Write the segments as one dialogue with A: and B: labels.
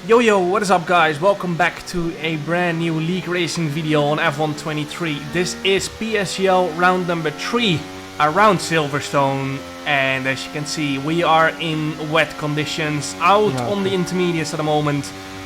A: Yo, what is up guys? Welcome back to a brand new league racing video on F1 23. This is PSGL round number 3 around Silverstone, and as you can see we are in wet conditions out on the intermediates at the moment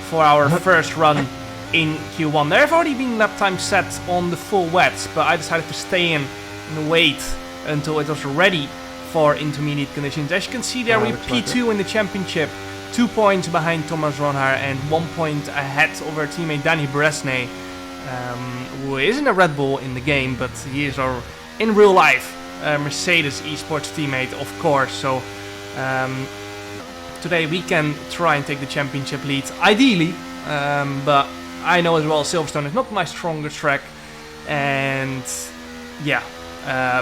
A: for our first run in Q1. There have already been lap times set on the full wets, but I decided to stay in and wait until it was ready for intermediate conditions. As you can see there, we're P2 in the championship. 2 points behind Thomas Ronhaar and 1 point ahead of our teammate Danny Bresnay, who isn't a Red Bull in the game, but he is our, in real life, Mercedes esports teammate, of course. So today we can try and take the championship lead, ideally, but I know as well Silverstone is not my strongest track, and yeah,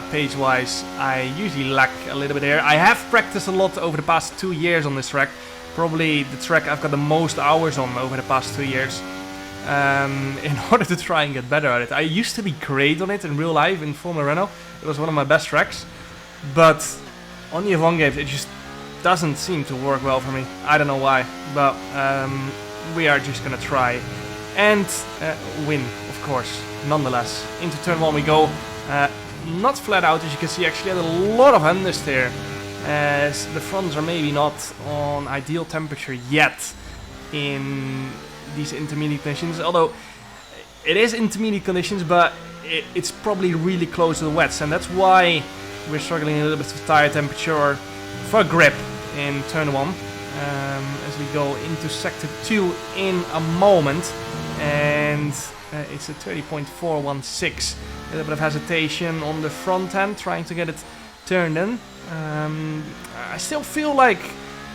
A: pace-wise I usually lack a little bit here. I have practiced a lot over the past 2 years on this track. Probably the track I've got the most hours on over the past 2 years, in order to try and get better at it. I used to be great on it in real life in Formula Renault. It was one of my best tracks, but on the F1 games it just doesn't seem to work well for me. I don't know why, but we are just gonna try and win, of course, nonetheless. Into turn 1 we go, not flat out as you can see. Actually had a lot of understeer, as the fronts are maybe not on ideal temperature yet in these intermediate conditions, although it is intermediate conditions, but it's probably really close to the wets, and that's why we're struggling a little bit with tire temperature or for grip in turn 1, as we go into sector 2 in a moment, and it's a 30.416. A little bit of hesitation on the front end, trying to get it turned in. I still feel like,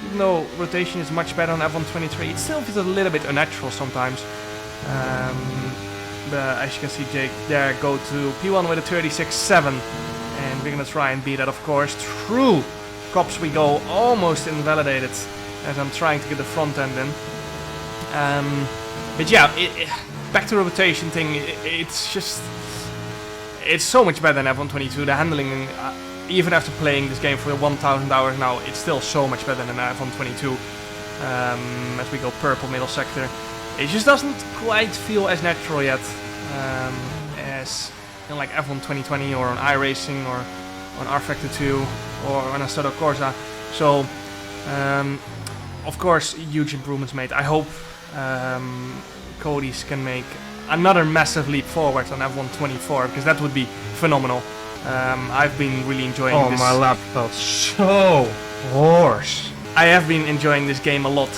A: even though rotation is much better on F1 23, it still feels a little bit unnatural sometimes. But as you can see, Jake there go to P1 with a 36.7, and we're gonna try and beat that, of course. Through cops we go, almost invalidated as I'm trying to get the front end in. But yeah, back to the rotation thing, it's so much better than F1 22. The handling, even after playing this game for 1,000 hours now, it's still so much better than F1 22. As we go purple middle sector, it just doesn't quite feel as natural yet, as in like F1 2020 or on iRacing or on R Factor 2 or on Assetto Corsa. So, of course, huge improvements made. I hope Cody's can make another massive leap forward on F1 24, because that would be phenomenal. I've been really enjoying this.
B: Oh, my lap felt so hoarse.
A: I have been enjoying this game a lot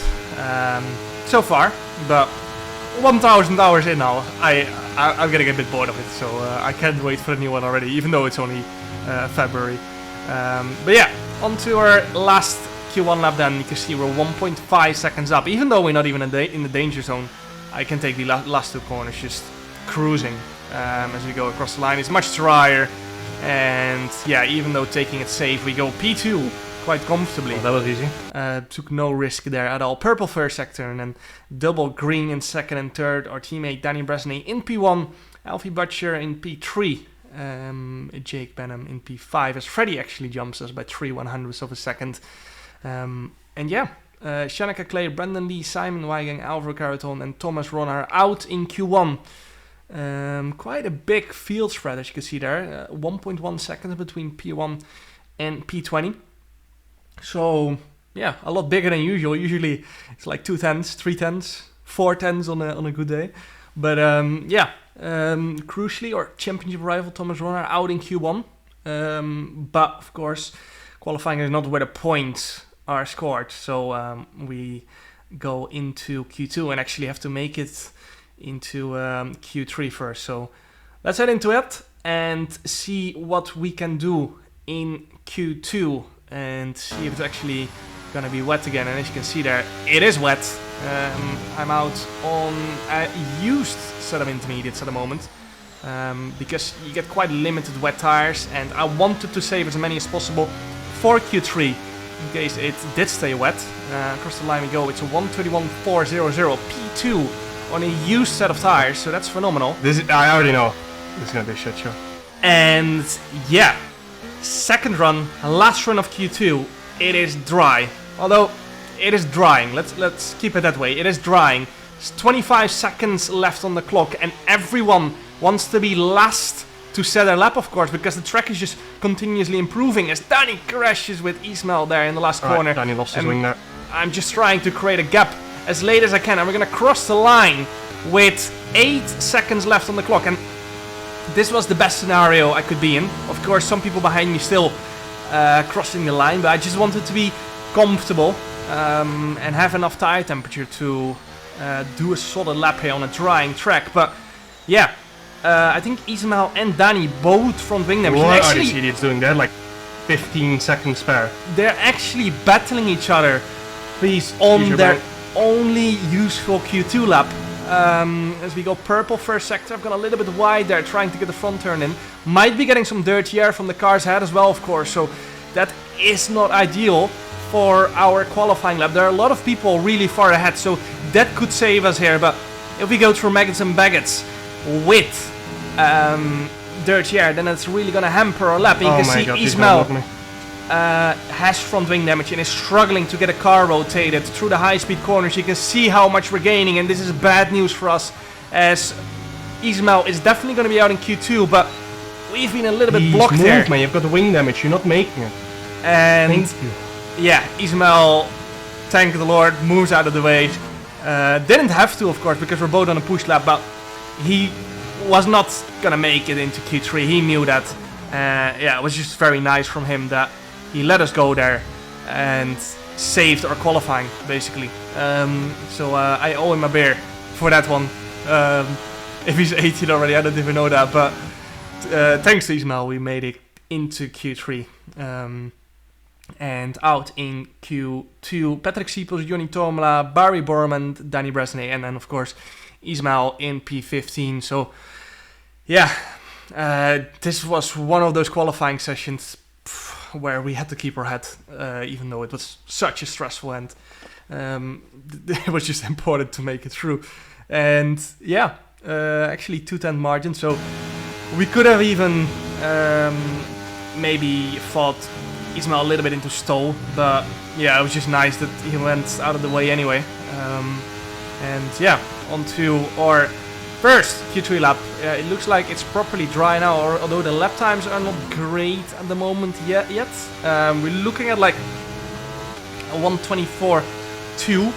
A: so far, but 1,000 hours in now, I'm getting a bit bored of it, so I can't wait for the new one already, even though it's only February. But yeah, on to our last Q1 lap then. You can see we're 1.5 seconds up. Even though we're not even in the danger zone, I can take the last 2 corners just cruising as we go across the line. It's much drier. And yeah, even though taking it safe, we go P2 quite comfortably.
B: Oh, that was easy.
A: Took no risk there at all. Purple first sector, and then double green in second and third. Our teammate Danny Bresnay in P1, Alfie Butcher in P3, Jake Benham in P5, as Freddie actually jumps us by 3/100ths of a second. And yeah, Shanaka Clay, Brendan Lee, Simon Weigang, Alvaro Caraton, and Thomas Ronhaar out in Q1. Quite a big field spread, as you can see there, 1.1 seconds between P1 and P20. So yeah, a lot bigger than usual. Usually it's like 2 tenths, 3 tenths, 4 tenths on a good day. But yeah, crucially, our championship rival Thomas Ronhaar out in Q1. But of course, qualifying is not where the points are scored. So we go into Q2 and actually have to make it into Q3 first. So let's head into it and see what we can do in Q2 and see if it's actually gonna be wet again. And as you can see there, it is wet. I'm out on a used set of intermediates at the moment, because you get quite limited wet tires, and I wanted to save as many as possible for Q3 in case it did stay wet. Across the line we go. It's a 131.400 P2 on a used set of tires, so that's phenomenal.
B: I already know this is gonna be a shit show.
A: And yeah, second run, last run of Q2, it is dry. Although it is drying. Let's keep it that way. It is drying. It's 25 seconds left on the clock, and everyone wants to be last to set their lap, of course, because the track is just continuously improving as Danny crashes with Ismail there in the last corner.
B: Danny lost his wing there.
A: I'm just trying to create a gap as late as I can, and we're gonna cross the line with 8 seconds left on the clock, and this was the best scenario I could be in. Of course, some people behind me still crossing the line, but I just wanted to be comfortable and have enough tire temperature to do a solid lap here on a drying track. But yeah, I think Ismail and Danny both front wing damage.
B: What are these idiots doing? They're like 15 seconds spare.
A: They're actually battling each other on their only useful Q2 lap. As we go purple first sector, I've gone a little bit wide there trying to get the front turn in. Might be getting some dirty air from the car's head as well, of course, so that is not ideal for our qualifying lap. There are a lot of people really far ahead, so that could save us here. But if we go through maggots and baggets with dirty air, then it's really going to hamper our lap. And you can see Ismail has front wing damage and is struggling to get a car rotated through the high-speed corners. You can see how much we're gaining, and this is bad news for us, as Ismail is definitely going to be out in Q2, but we've been a little bit blocked there.
B: Man, you've got the wing damage, you're not making it.
A: And
B: Thank you.
A: Yeah, Ismail, thank the Lord, moves out of the way. Didn't have to, of course, because we're both on a push lap, but he was not going to make it into Q3. He knew that. Yeah, it was just very nice from him that he let us go there and saved our qualifying, basically. So I owe him a beer for that one. If he's 18 already, I don't even know that. But thanks to Ismail, we made it into Q3. And out in Q2, Patrick Siepels, Johnny Tomla, Barry Borman, Danny Bresnay, and then, of course, Ismail in P15. So, yeah, this was one of those qualifying sessions where we had to keep our head, even though it was such a stressful end. It was just important to make it through. And yeah, actually 2-10 margin, so we could have even maybe fought Ismail a little bit into stall, but yeah, it was just nice that he went out of the way anyway. And yeah, on to our first Q3 lap. It looks like it's properly dry now, although the lap times are not great at the moment yet. We're looking at like a 1:24.2.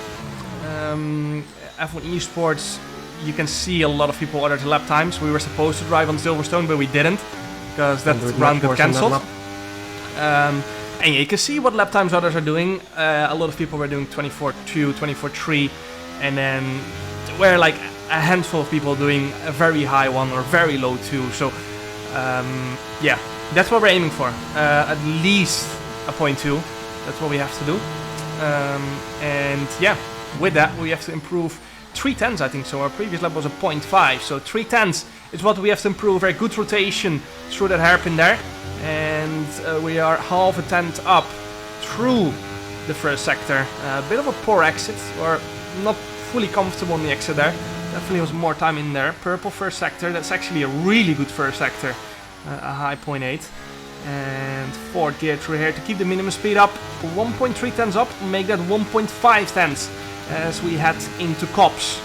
A: F1 Esports, you can see a lot of people ordered the lap times. We were supposed to drive on Silverstone, but we didn't, because that round got cancelled. And yeah, you can see what lap times others are doing. A lot of people were doing 24.2, 24.3, and then were like a handful of people doing a very high one or very low 2. So yeah, that's what we're aiming for. At least a 0.2. That's what we have to do. And yeah, with that we have to improve 3/10s, I think. So our previous lap was a 0.5. So 3/10s is what we have to improve. Very good rotation through that hairpin there. And we are half a tenth up through the first sector. A bit of a poor exit, or not fully comfortable on the exit there. Definitely was more time in there. Purple first sector, that's actually a really good first sector. A high 0.8. And fourth gear through here to keep the minimum speed up. 1.3 tenths up, make that 1.5 tenths as we head into Cops.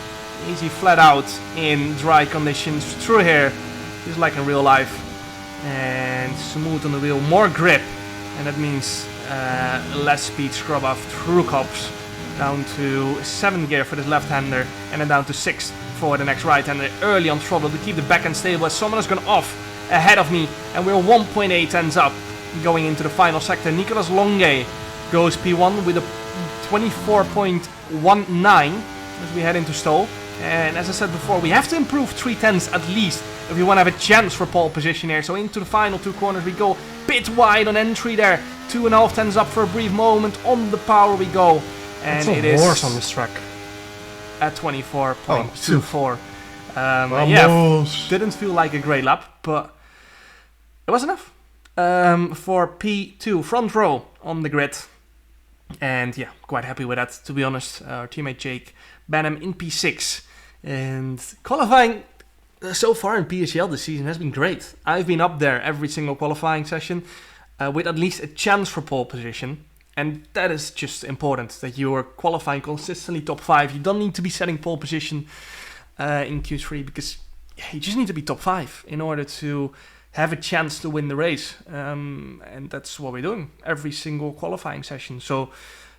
A: Easy flat out in dry conditions through here, just like in real life. And smooth on the wheel, more grip, and that means less speed scrub off through Cops. Down to 7th gear for this left-hander, and then down to 6th for the next right-hander. Early on throttle to keep the back end stable as someone has gone off ahead of me, and we're 1.8 tenths up going into the final sector. Nicolas Longue goes P1 with a 24.19 as we head into stall. And as I said before, we have to improve 3/10 at least if we want to have a chance for pole position here. So into the final 2 corners we go. Bit wide on entry there. 2.5 tenths up for a brief moment. On the power we go. And it is
B: horse on this track.
A: At 24.24. Yeah, didn't feel like a great lap, but it was enough. For P2, front row on the grid. And yeah, quite happy with that, to be honest. Our teammate Jake Benham in P6. And qualifying so far in PSGL this season has been great. I've been up there every single qualifying session with at least a chance for pole position. And that is just important, that you are qualifying consistently top 5. You don't need to be setting pole position in Q3 because you just need to be top 5 in order to have a chance to win the race. And that's what we're doing every single qualifying session. So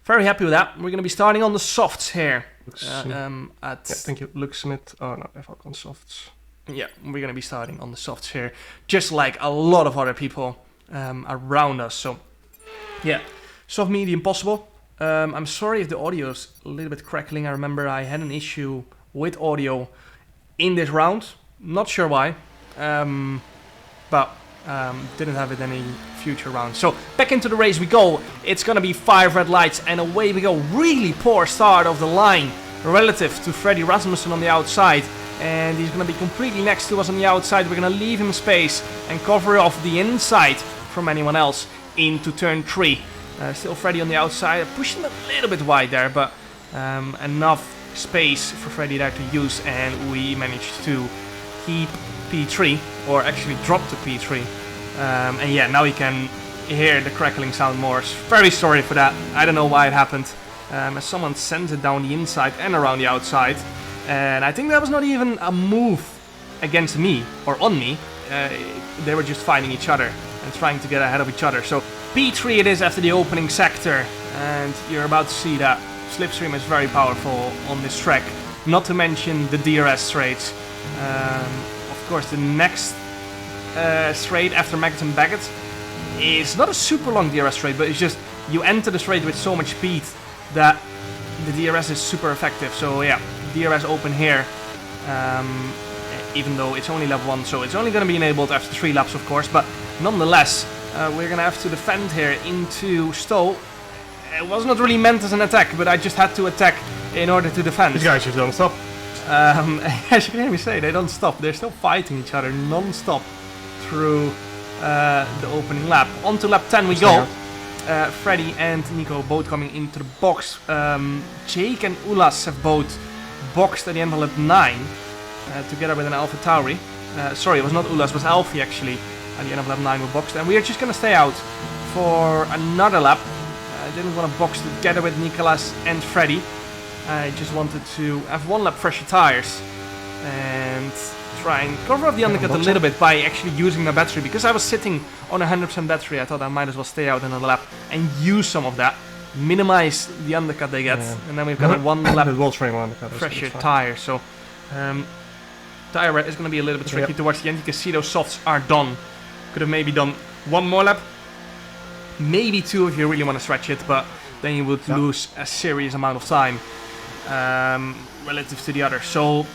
A: very happy with that. We're going to be starting on the softs here.
B: Thank you. Luke Smith. Oh no, I've on softs.
A: Yeah, we're going to be starting on the softs here, just like a lot of other people around us. So yeah, soft, medium, possible. I'm sorry if the audio's a little bit crackling. I remember I had an issue with audio in this round. Not sure why, but didn't have it in any future rounds. So back into the race we go. It's going to be 5 red lights and away we go. Really poor start of the line relative to Freddie Rasmussen on the outside. And he's going to be completely next to us on the outside. We're going to leave him space and cover off the inside from anyone else into turn 3. Still Freddie on the outside, pushing a little bit wide there, but enough space for Freddie there to use, and we managed to keep P3, or actually drop to P3. And yeah, now you can hear the crackling sound more. Very sorry for that. I don't know why it happened. As someone sent it down the inside and around the outside. And I think that was not even a move against me or on me. They were just fighting each other and trying to get ahead of each other. So P3 it is after the opening sector, and you're about to see that slipstream is very powerful on this track. Not to mention the DRS straights. Of course, the next straight after Magnussen Baggett is not a super long DRS straight, but it's just you enter the straight with so much speed that the DRS is super effective. So yeah, DRS open here, even though it's only lap 1, so it's only going to be enabled after 3 laps, of course, but nonetheless, we're going to have to defend here into Stowe. It was not really meant as an attack, but I just had to attack in order to defend.
B: These guys just don't stop.
A: As you can hear me say, they don't stop. They're still fighting each other non-stop through the opening lap. On to lap 10 we go. Freddie and Nico both coming into the box. Jake and Ulas have both boxed at the end of lap 9 together with an Alpha Tauri. Sorry, it was not Ulas, it was Alfie actually. At the end of lap 9 we boxed, and we are just going to stay out for another lap. I didn't want to box together with Nicolas and Freddie. I just wanted to have 1 lap fresher tires and try and cover up the undercut a little bit by actually using my battery, because I was sitting on 100% battery. I thought I might as well stay out another lap and use some of that, minimize the undercut they get, and then we've got a 1 lap fresher tire. So tire red is going to be a little bit tricky towards the end. You can see those softs are done. Could have maybe done 1 more lap, maybe 2 if you really want to stretch it, but then you would lose a serious amount of time relative to the other. So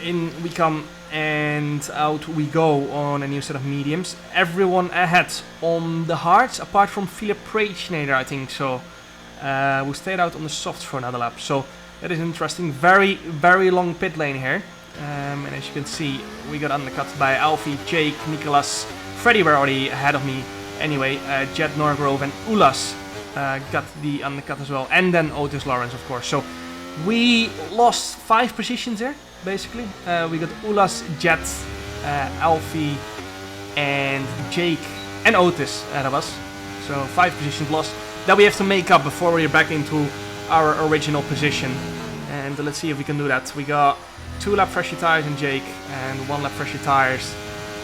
A: in we come and out we go on a new set of mediums. Everyone ahead on the hards, apart from Philip Preitschneider, I think so. We stayed out on the softs for another lap, so that is interesting. Very, very long pit lane here. And as you can see, we got undercut by Alfie, Jake, Nicolas, Freddie were already ahead of me. Anyway, Jed Norgrove and Ulas got the undercut as well. And then Otis Lawrence, of course. So we lost 5 positions here, basically. We got Ulas, Jed, Alfie, and Jake and Otis ahead of us. So 5 positions lost that we have to make up before we're back into our original position. And let's see if we can do that. We got 2 lap fresher tires in Jake and 1 lap fresher tires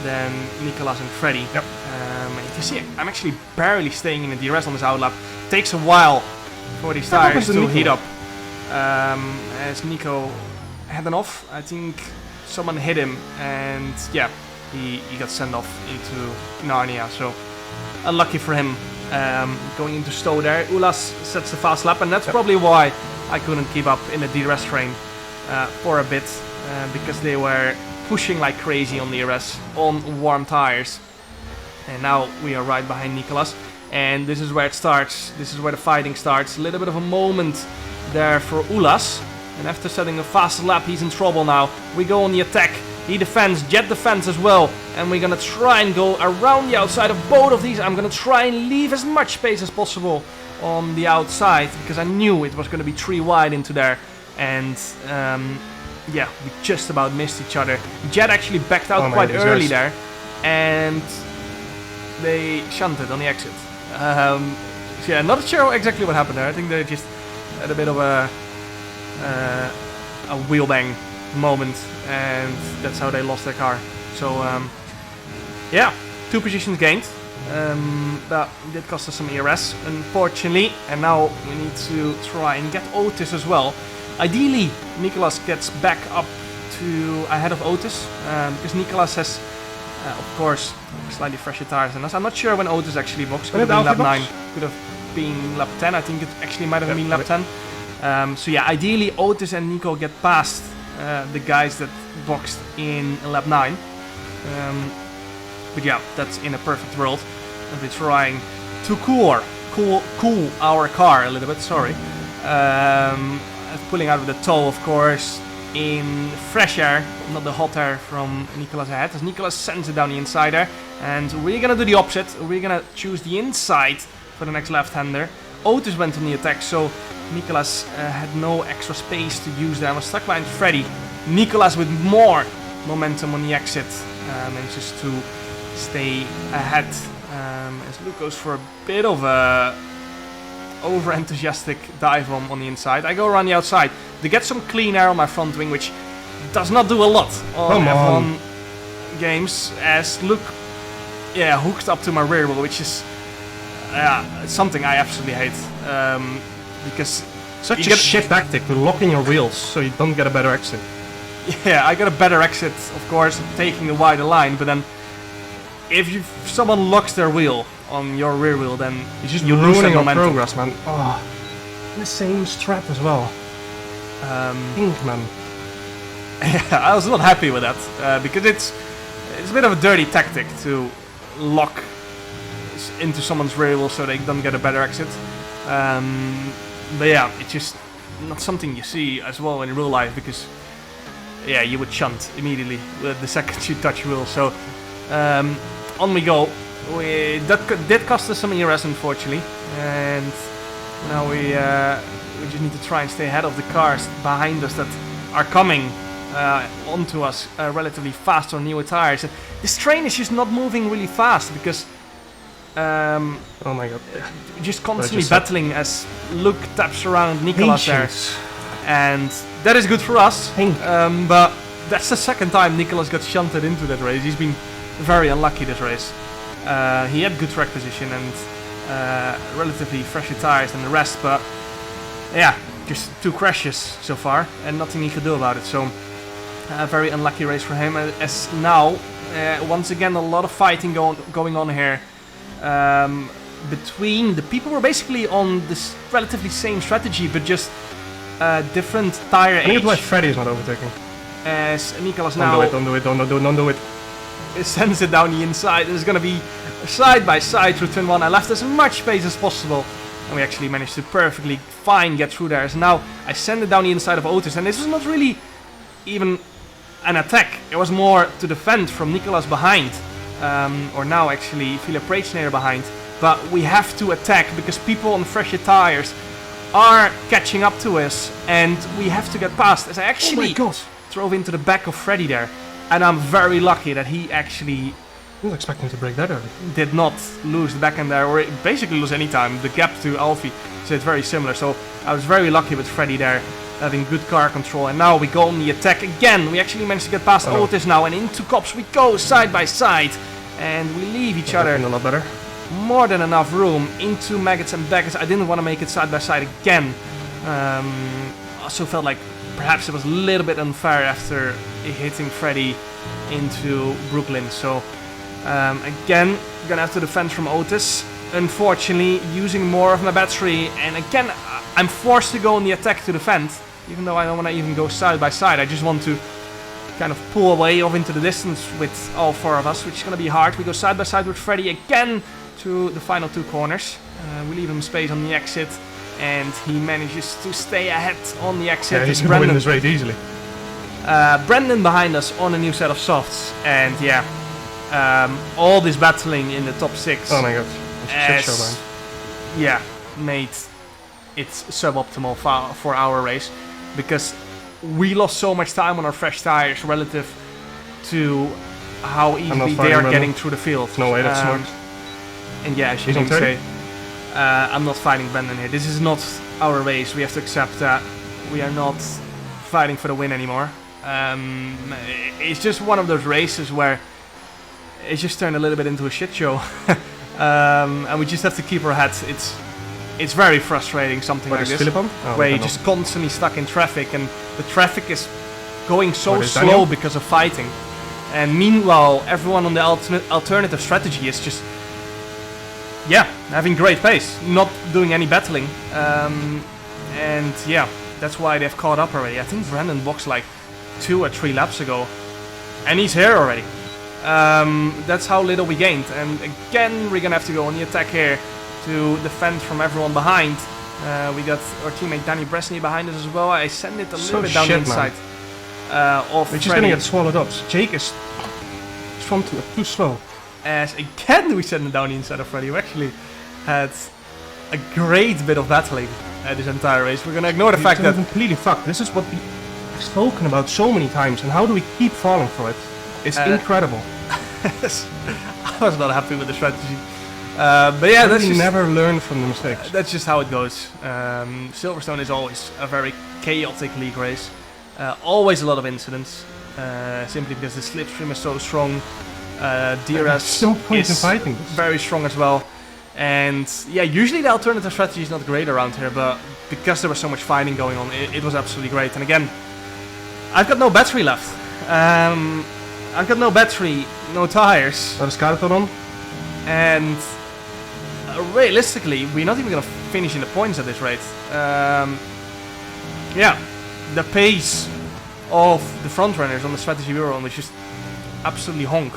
A: then Nicolas and Freddie.
B: Yep.
A: You can see I'm actually barely staying in the DRS on this outlap. Takes a while for these tires to heat up. As Nico had an off, I think someone hit him, and yeah, he got sent off into Narnia. So unlucky for him. Going into Stowe there. Ulas sets the fast lap, and that's probably why I couldn't keep up in the DRS train for a bit, because they were pushing like crazy on DRS on warm tires. And now we are right behind Nicolas, and this is where it starts. This is where the fighting starts. A little bit of a moment there for Ulas, and after setting a fast lap, he's in trouble now. We go on the attack. He defends, Jet defends as well, and we're gonna try and go around the outside of both of these. I'm gonna try and leave as much space as possible on the outside, because I knew it was gonna be 3 wide into there, and yeah, we just about missed each other. Jet actually backed out quite early there, and they shunted on the exit. So yeah, not sure exactly what happened there. I think they just had a bit of a wheel bang moment, and that's how they lost their car. So yeah, 2 positions gained. That did cost us some ERS, unfortunately, and now we need to try and get Otis as well. Ideally, Nicolas gets back up to ahead of Otis, because Nicolas has, of course, slightly fresher tires than us. I'm not sure when Otis actually boxed. Could have been lap 9, could have been lap 10. I think it actually might have been lap 10. So yeah, ideally Otis and Nico get past the guys that boxed in lap 9. But yeah, that's in a perfect world. And we're trying to cool our car a little bit, sorry. Pulling out with the toe, of course, in fresh air, not the hot air from Nicolas ahead, as Nicolas sends it down the inside there. And we're gonna do the opposite. We're gonna choose the inside for the next left-hander. Otis went on the attack, so Nicolas had no extra space to use there. I was stuck behind Freddy. Nicolas with more momentum on the exit manages to stay ahead, as Luke goes for a bit of a over-enthusiastic dive on the inside. I go around the outside to get some clean air on my front wing, which does not do a lot on F1 games, as Luke hooked up to my rear wheel, which is something I absolutely hate, because
B: such a shit tactic to lock in your wheels so you don't get a better exit.
A: Yeah, I got a better exit, of course, taking the wider line, but then if someone locks their wheel on your rear wheel, then
B: you're ruining your progress, man. Oh, the same strap as well. Pink, man.
A: Yeah, I was not happy with that, because it's a bit of a dirty tactic to lock into someone's rear wheel so they don't get a better exit. But yeah, it's just not something you see as well in real life, because yeah, you would shunt immediately the second you touch wheel. So on we go. That did cost us some ERS, unfortunately, and now we just need to try and stay ahead of the cars behind us that are coming onto us relatively fast on newer tires. And this train is just not moving really fast because
B: oh my god,
A: just constantly battling as Luke taps around Nicolas there, and that is good for us. But that's the second time Nicolas got shunted into that race. He's been very unlucky this race. He had good track position and relatively fresher tires than the rest, but yeah, just 2 crashes so far and nothing he could do about it. So a very unlucky race for him, as now once again a lot of fighting going on here between the people who are basically on this relatively same strategy but just different tire age.
B: I think it's why Freddy is not overtaking.
A: As Nicolas now
B: don't do it.
A: Sends it down the inside, and it's going to be side by side through turn 1. I left as much space as possible, and we actually managed to perfectly fine get through there. So now I send it down the inside of Otis, and this was not really even an attack. It was more to defend from Nicolas behind, or now actually Philip Preitsner behind. But we have to attack because people on fresher tires are catching up to us, and we have to get past. As I actually drove into the back of Freddy there. And I'm very lucky that he actually
B: I was expecting to break that early.
A: Did not lose the back end there, or basically lose any time. The gap to Alfie, so it's very similar. So I was very lucky with Freddy there, having good car control. And now we go on the attack again. We actually managed to get past Otis now, and into Cops we go side by side. And we leave each other
B: a lot better.
A: More than enough room into Maggots and Baggers. I didn't want to make it side by side again. Also felt like perhaps it was a little bit unfair after hitting Freddy into Brooklyn. So again, gonna have to defend from Otis. Unfortunately, using more of my battery, and again, I'm forced to go on the attack to defend, even though I don't want to even go side by side. I just want to kind of pull away off into the distance with all 4 of us, which is gonna be hard. We go side by side with Freddy again to the final 2 corners. We leave him space on the exit, and he manages to stay ahead on the exit.
B: Yeah, he's gonna win this race easily.
A: Brendan behind us on a new set of softs, and yeah, all this battling in the top 6.
B: Oh my god, shit show, man.
A: Yeah, made it suboptimal for our race, because we lost so much time on our fresh tires relative to how easily they are getting through the field.
B: No way, that's smart.
A: And yeah, as you can say, I'm not fighting Brendan here. This is not our race. We have to accept that we are not fighting for the win anymore. It's just one of those races where it just turned a little bit into a shit show. And we just have to keep our heads. It's very frustrating, something like this, where you're just constantly stuck in traffic, and the traffic is going so slow because of fighting. And meanwhile, everyone on the alternative strategy is just, having great pace, not doing any battling. And yeah, that's why they've caught up already. I think Brandon boxed like 2 or 3 laps ago, and he's here already. That's how little we gained. And again, we're gonna have to go on the attack here to defend from everyone behind. We got our teammate Danny Bresney behind us as well. I send it a little bit down the inside.
B: We're just gonna get swallowed up. Jake is too slow.
A: As again we send it down the inside of Freddy, who actually had a great bit of battling this entire race. We're gonna ignore the fact that
B: completely fucked. This is what we've spoken about so many times, and how do we keep falling for it? It's incredible.
A: I was not happy with the strategy. But yeah, that's just,
B: never learn from the mistakes.
A: That's just how it goes. Silverstone is always a very chaotic league race. Always a lot of incidents, simply because the slipstream is so strong. DRS is very strong as well. And yeah, usually the alternative strategy is not great around here, but because there was so much fighting going on, it was absolutely great. And again, I've got no battery left. I've got no battery, no tires.
B: That is on.
A: And realistically, we're not even going to finish in the points at this rate. Yeah, the pace of the front runners on the strategy we were on was just absolutely honk.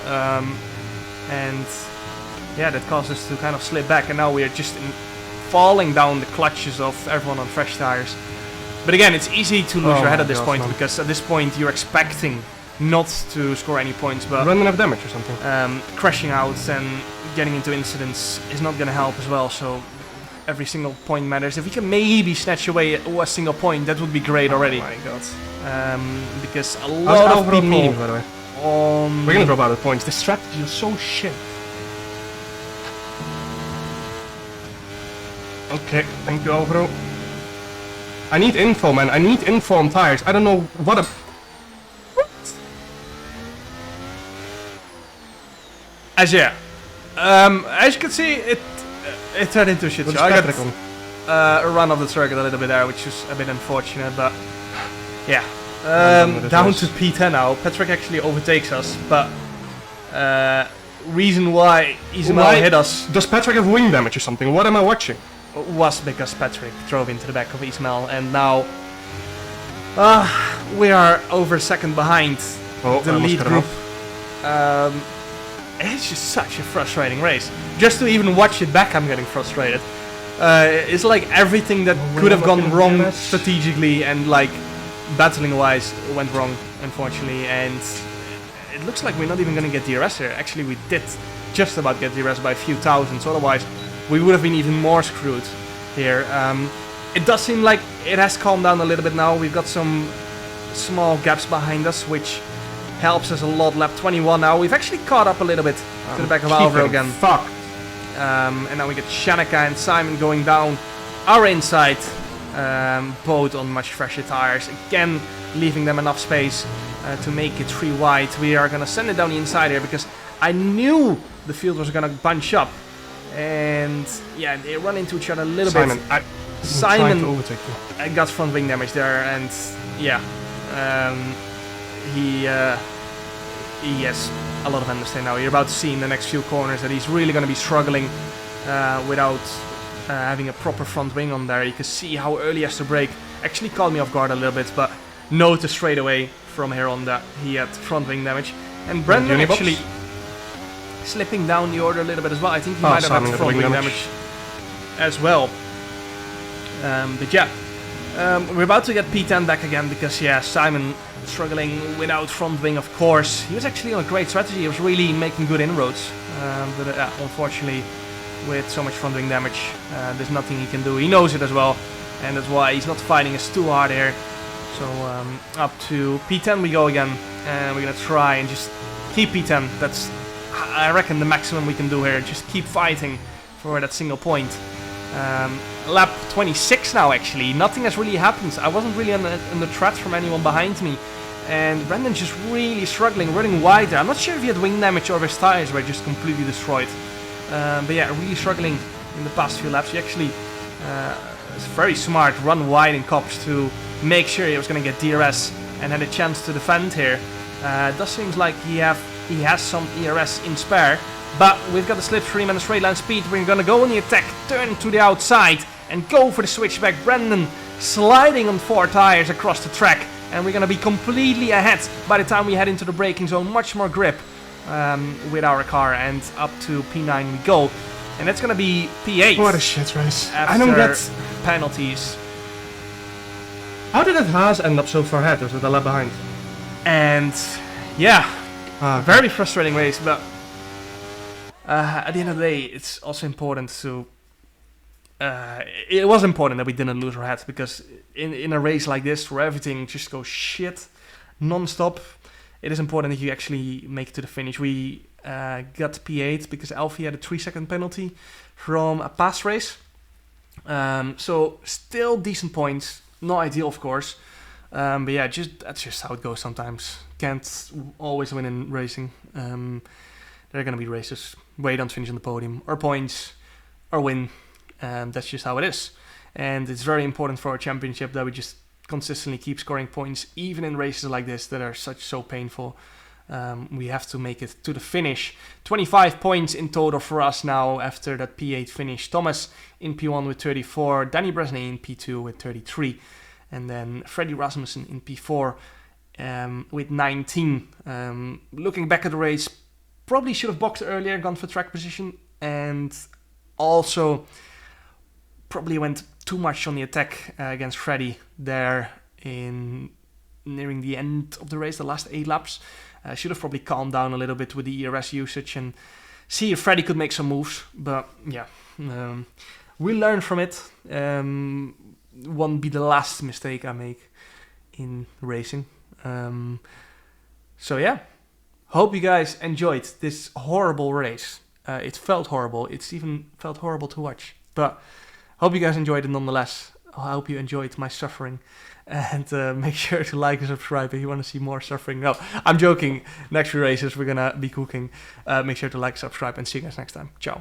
A: And yeah, that caused us to kind of slip back, and now we are just falling down the clutches of everyone on fresh tires. But again, it's easy to lose your head at this point, because at this point you're expecting not to score any points, but
B: running out of damage or something.
A: Crashing out and getting into incidents is not going to help as well. So every single point matters. If we can maybe snatch away a single point, that would be great already.
B: Oh my god!
A: Because a lot of people
B: meeting, by the way. We're gonna drop out of points. The strategy is so shit. Okay, thank you, Alvaro. I need info, man. I need info on tires. I don't know what a...
A: As you can see, it turned into a shit show. I got a run off the circuit a little bit there, which was a bit unfortunate, but yeah. Down to P10 now. Patrick actually overtakes us, but reason why Ismail hit us...
B: Does Patrick have wing damage or something? What am I watching?
A: Was because Patrick drove into the back of Ismail, and now we are over second behind the lead group. It's just such a frustrating race. Just to even watch it back, I'm getting frustrated. It's like everything that could have gone wrong strategically and like battling wise went wrong, unfortunately, and it looks like we're not even going to get DRS here. Actually, we did just about get DRS by a few thousand, so otherwise we would have been even more screwed here. It does seem like it has calmed down a little bit now. We've got some small gaps behind us, which helps us a lot. Lap 21 now. We've actually caught up a little bit to the back of Alvaro again.
B: Fuck.
A: And now we get Shanika and Simon going down our inside, both on much fresher tires. Again, leaving them enough space to make it 3 wide. We are going to send it down the inside here because I knew the field was going to bunch up. And yeah, they run into each other a little bit. Simon got front wing damage there, and yeah, he has a lot of understanding now. You're about to see in the next few corners that he's really going to be struggling without having a proper front wing on there. You can see how early he has to brake. Actually caught me off guard a little bit, but noticed straight away from here on that he had front wing damage. And Brendan actually slipping down the order a little bit as well. I think he might have had front wing damage as well. But yeah, we're about to get P10 back again because yeah, Simon struggling without front wing, of course. He was actually on a great strategy. He was really making good inroads. But unfortunately, with so much front wing damage, there's nothing he can do. He knows it as well, and that's why he's not fighting us too hard here. So up to P10 we go again, and we're gonna try and just keep P10. That's, I reckon, the maximum we can do here. Just keep fighting for that single point. Lap 26 now, actually. Nothing has really happened. I wasn't really under threat from anyone behind me. And Brandon just really struggling, running wide there. I'm not sure if he had wing damage or if his tires were just completely destroyed. But yeah, really struggling in the past few laps. He actually was very smart, run wide in Cops to make sure he was going to get DRS and had a chance to defend here. It does seem like he has some ERS in spare. But we've got the slipstream and the straight line speed. We're going to go on the attack, turn to the outside and go for the switchback. Brandon sliding on 4 tires across the track. And we're going to be completely ahead by the time we head into the braking zone. Much more grip with our car. And up to P9 we go. And that's going to be P8.
B: What a shit race.
A: I
B: don't get
A: penalties.
B: How did that Haas end up so far ahead? Was it a lap behind?
A: And yeah, very frustrating race. But at the end of the day, it's also important to... it was important that we didn't lose our heads, because in a race like this where everything just goes shit non-stop, it is important that you actually make it to the finish. We got P8 because Alfie had a 3-second penalty from a pass race. So still decent points. Not ideal, of course. But yeah, that's just how it goes sometimes. Can't always win in racing. There are going to be races where you don't finish on the podium, or points, or win. That's just how it is. And it's very important for our championship that we just consistently keep scoring points, even in races like this that are so painful. We have to make it to the finish. 25 points in total for us now after that P8 finish. Thomas in P1 with 34, Danny Bresnay in P2 with 33, and then Freddie Rasmussen in P4 with 19. Looking back at the race, probably should have boxed earlier, gone for track position, and also probably went too much on the attack against Freddie there in nearing the end of the race, the last 8 laps. Should have probably calmed down a little bit with the ERS usage and see if Freddie could make some moves. But yeah, we learn from it. Won't be the last mistake I make in racing. So yeah, hope you guys enjoyed this horrible race. It felt horrible. It's even felt horrible to watch. But hope you guys enjoyed it nonetheless. I hope you enjoyed my suffering. And make sure to like and subscribe if you want to see more suffering. No, I'm joking. Next few races we're going to be cooking. Make sure to like, subscribe, and see you guys next time. Ciao.